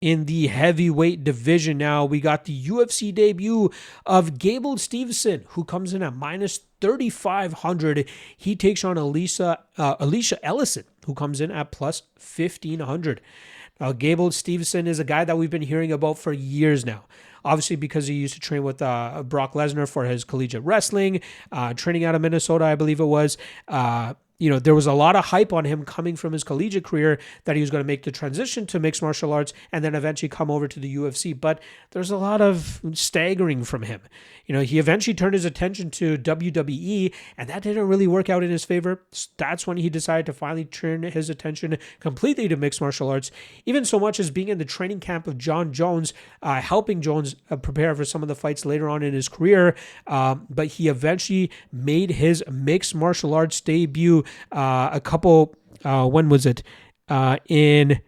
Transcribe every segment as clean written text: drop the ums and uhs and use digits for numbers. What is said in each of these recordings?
In the heavyweight division now, we got the UFC debut of Gable Steveson, who comes in at minus 3,500. He takes on Alicia Ellison, who comes in at plus 1,500. Now, Gable Steveson is a guy that we've been hearing about for years now. Obviously, because he used to train with Brock Lesnar for his collegiate wrestling, training out of Minnesota, I believe it was. There was a lot of hype on him coming from his collegiate career that he was going to make the transition to mixed martial arts and then eventually come over to the UFC. But there's a lot of staggering from him. He eventually turned his attention to WWE, and that didn't really work out in his favor. That's when he decided to finally turn his attention completely to mixed martial arts, even so much as being in the training camp of John Jones, helping Jones prepare for some of the fights later on in his career. But he eventually made his mixed martial arts debut when was it? Made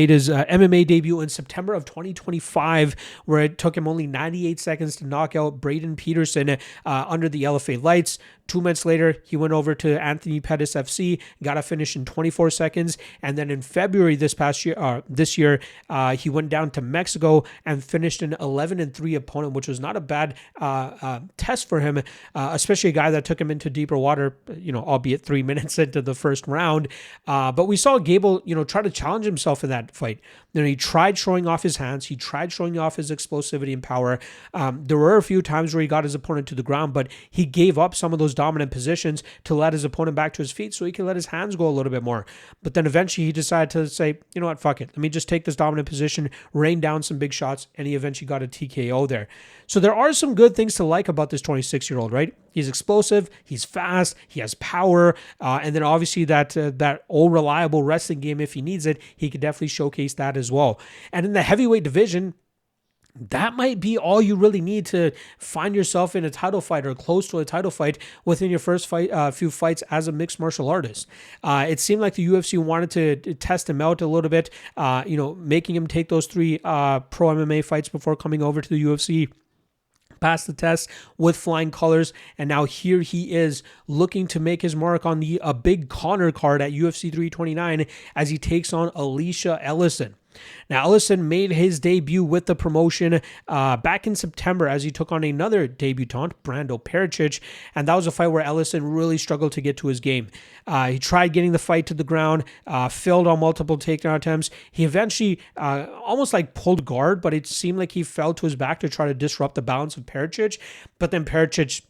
his MMA debut in September of 2025, where it took him only 98 seconds to knock out Braden Peterson under the LFA lights. 2 minutes later, he went over to Anthony Pettis FC, got a finish in 24 seconds, and then in February this year, he went down to Mexico and finished an 11-3 opponent, which was not a bad test for him, especially a guy that took him into deeper water, albeit 3 minutes into the first round. But we saw Gable, try to challenge himself in that fight. He tried showing off his hands. He tried showing off his explosivity and power. There were a few times where he got his opponent to the ground, but he gave up some of those dominant positions to let his opponent back to his feet so he could let his hands go a little bit more. But then eventually he decided to say, you know what, fuck it. Let me just take this dominant position, rain down some big shots, and he eventually got a TKO there. So there are some good things to like about this 26-year-old, right? He's explosive, he's fast, he has power, and then obviously that old reliable wrestling game, if he needs it, he could definitely showcase that as well. And in the heavyweight division, that might be all you really need to find yourself in a title fight or close to a title fight within your first few fights as a mixed martial artist. It seemed like the UFC wanted to test him out a little bit, making him take those 3 pro MMA fights before coming over to the UFC. Passed the test with flying colors, and now here he is looking to make his mark on a big Conor card at UFC 329 as he takes on Alicia Ellison. Now, Ellison made his debut with the promotion back in September as he took on another debutant, Brando Pericic, and that was a fight where Ellison really struggled to get to his game. He tried getting the fight to the ground, failed on multiple takedown attempts. He eventually almost like pulled guard, but it seemed like he fell to his back to try to disrupt the balance of Pericic, but then Pericic,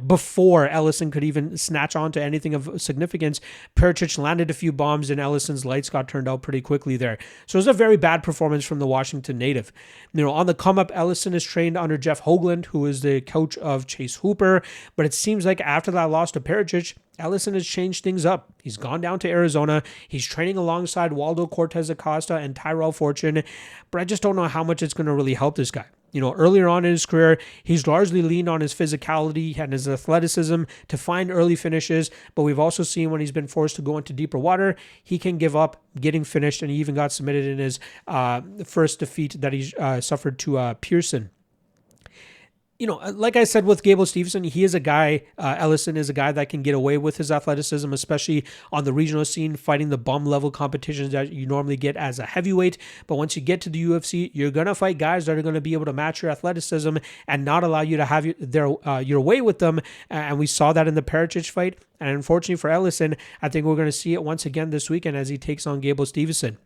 before Ellison could even snatch onto anything of significance, Pericic landed a few bombs and Ellison's lights got turned out pretty quickly there. So it was a very bad performance from the Washington native. On the come up, Ellison is trained under Jeff Hoagland, who is the coach of Chase Hooper, but it seems like after that loss to Pericic, Ellison has changed things up. He's gone down to Arizona. He's training alongside Waldo Cortez Acosta and Tyrell Fortune, but I just don't know how much it's going to really help this guy. Earlier on in his career, he's largely leaned on his physicality and his athleticism to find early finishes, but we've also seen when he's been forced to go into deeper water, he can give up getting finished, and he even got submitted in his first defeat that he suffered to Pearson. Like I said with Gable Steveson, he is a guy, Ellison is a guy that can get away with his athleticism, especially on the regional scene, fighting the bum level competitions that you normally get as a heavyweight. But once you get to the UFC, you're going to fight guys that are going to be able to match your athleticism and not allow you to have your way with them. And we saw that in the Pericic fight. And unfortunately for Ellison, I think we're going to see it once again this weekend as he takes on Gable Steveson.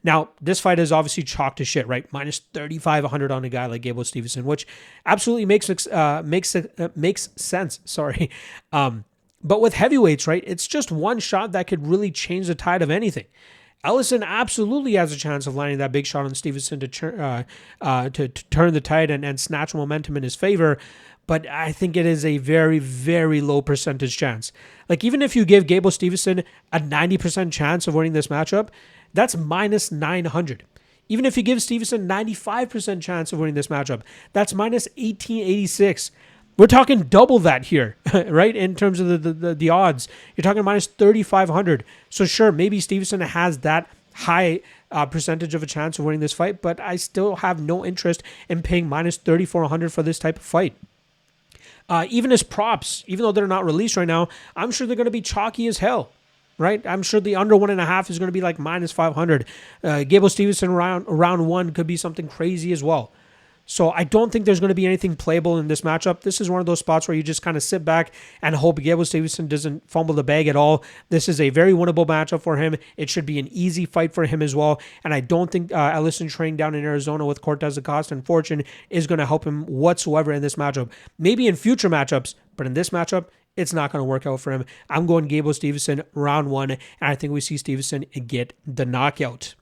Now, this fight is obviously chalk to shit, right? Minus 3,500 on a guy like Gable Steveson, which absolutely makes sense. Sorry. But with heavyweights, right, it's just one shot that could really change the tide of anything. Ellison absolutely has a chance of landing that big shot on Steveson to turn the tide and snatch momentum in his favor. But I think it is a very, very low percentage chance. Like, even if you give Gable Steveson a 90% chance of winning this matchup, that's minus 900. Even if you give Steveson 95% chance of winning this matchup, that's minus 1886. We're talking double that here, right? In terms of the odds, you're talking minus 3,500. So sure, maybe Steveson has that high percentage of a chance of winning this fight, but I still have no interest in paying minus 3,400 for this type of fight. Even as props, even though they're not released right now, I'm sure they're going to be chalky as hell. right? I'm sure the under 1.5 is going to be like minus 500. Gable Steveson round one could be something crazy as well. So I don't think there's going to be anything playable in this matchup. This is one of those spots where you just kind of sit back and hope Gable Steveson doesn't fumble the bag at all. This is a very winnable matchup for him. It should be an easy fight for him as well. And I don't think Ellison training down in Arizona with Cortez Acosta and Fortune is going to help him whatsoever in this matchup. Maybe in future matchups, but in this matchup, it's not going to work out for him. I'm going Gable Steveson round one, and I think we see Steveson get the knockout.